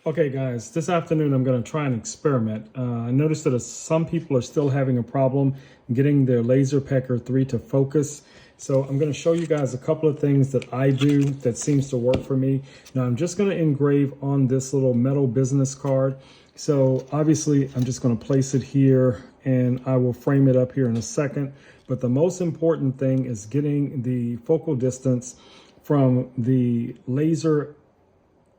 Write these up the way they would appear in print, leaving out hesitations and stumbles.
Okay guys, this afternoon I'm going to try an experiment. I noticed that some people are still having a problem getting their Laser Pecker 3 to focus. So I'm going to show you guys a couple of things that I do that seems to work for me. Now I'm just going to engrave on this little metal business card. So obviously I'm just going to place it here and I will frame it up here in a second. But the most important thing is getting the focal distance from the laser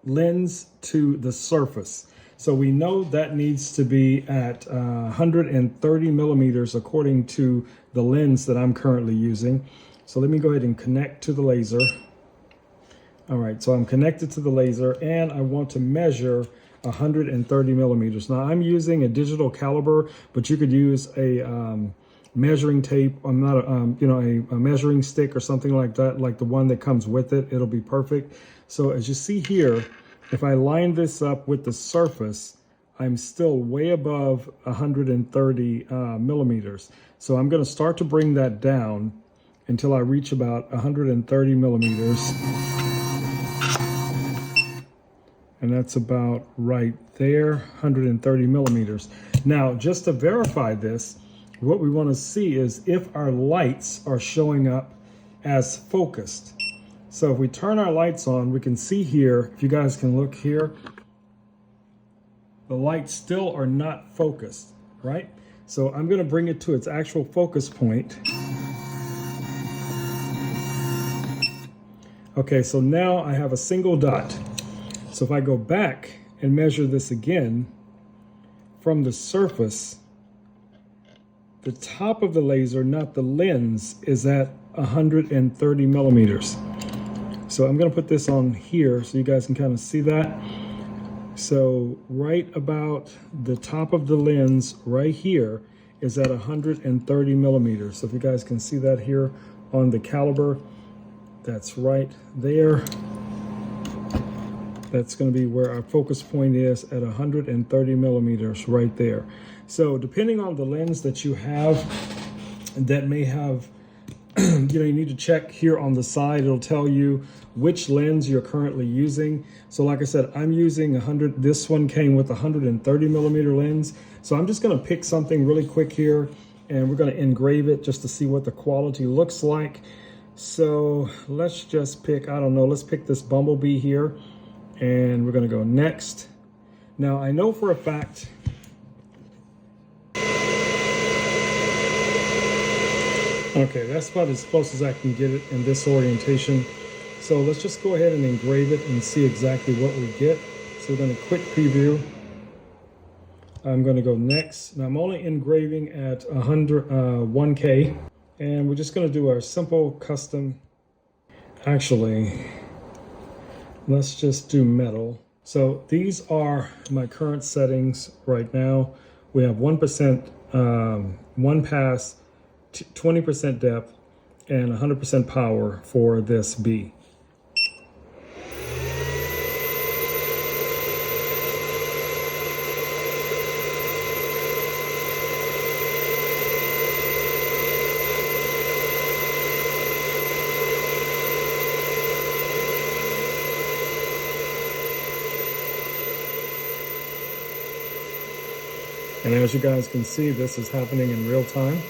lens to the surface. So we know that needs to be at 130 millimeters according to the lens that I'm currently using. So let me go ahead and connect to the laser. All right, so I'm connected to the laser and I want to measure 130 millimeters. Now I'm using a digital caliber, but you could use a measuring tape. I'm not a measuring stick or something like that, like the one that comes with it. It'll be perfect. So as you see here, if I line this up with the surface, I'm still way above 130 millimeters. So I'm going to start to bring that down until I reach about 130 millimeters. And that's about right there, 130 millimeters. Now, just to verify this, what we want to see is if our lights are showing up as focused. So if we turn our lights on, we can see here, if you guys can look here, the lights still are not focused, right? So I'm going to bring it to its actual focus point. Okay, so now I have a single dot. So if I go back and measure this again from the surface, the top of the laser, not the lens, is at 130 millimeters. So I'm going to put this on here so you guys can kind of see that. So right about the top of the lens right here is at 130 millimeters. So if you guys can see that here on the caliber, that's right there. That's going to be where our focus point is at 130 millimeters right there. So depending on the lens that you have, that may have, you need to check here on the side. It'll tell you which lens you're currently using. So like I said, I'm using 100. This one came with a 130 millimeter lens. So I'm just going to pick something really quick here and we're going to engrave it just to see what the quality looks like. So let's just pick, I don't know, let's pick this bumblebee here and we're going to go next. Now I know for a fact okay, that's about as close as I can get it in this orientation. So let's just go ahead and engrave it and see exactly what we get. So we're going to quick preview. I'm going to go next. Now I'm only engraving at 1K. And we're just going to do our simple custom. Actually, let's just do metal. So these are my current settings right now. We have 1%, one pass, 20% depth, and 100% power for this B. And as you guys can see, this is happening in real time.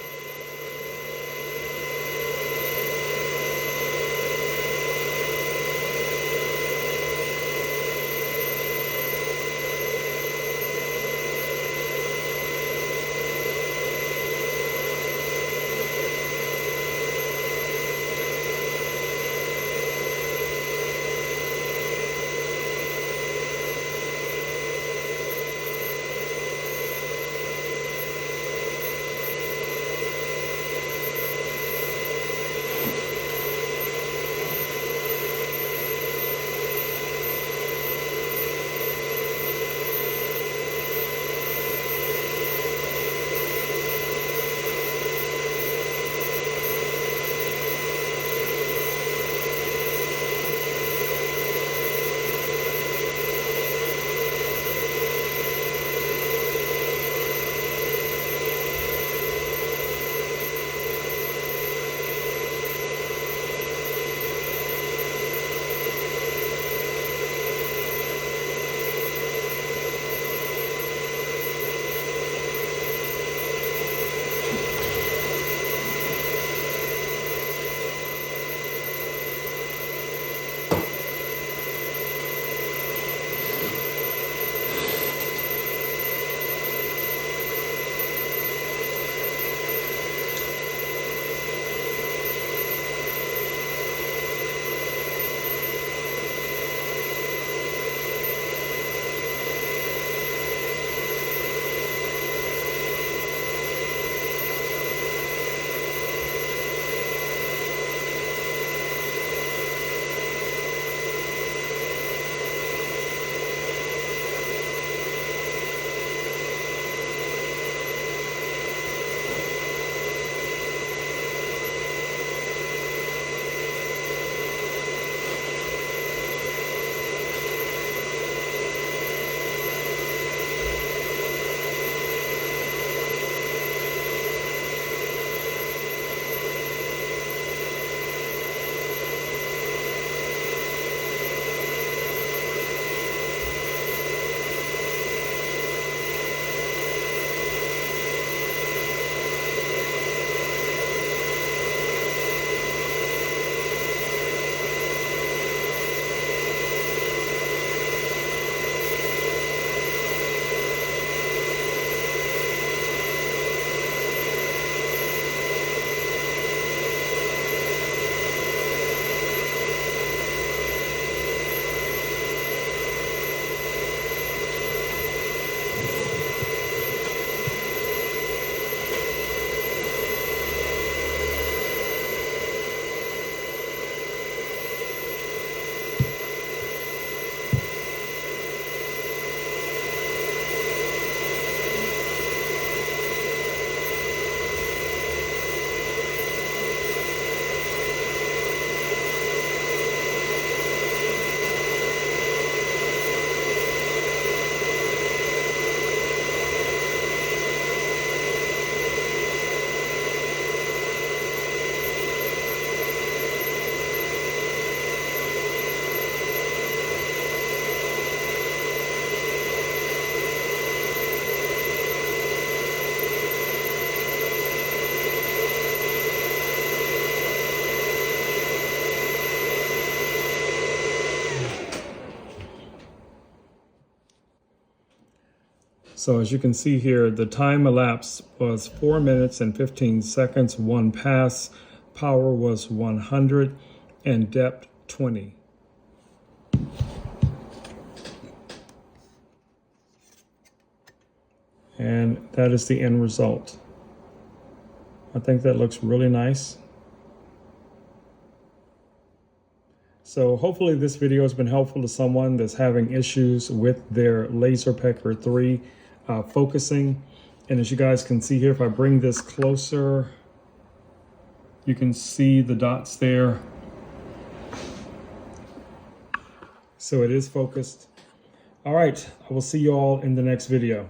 So as you can see here, the time elapsed was 4 minutes and 15 seconds, one pass. Power was 100 and depth 20. And that is the end result. I think that looks really nice. So hopefully this video has been helpful to someone that's having issues with their Laser Pecker 3 focusing. And as you guys can see here, if I bring this closer, you can see the dots there. So it is focused. All right, I will see you all in the next video.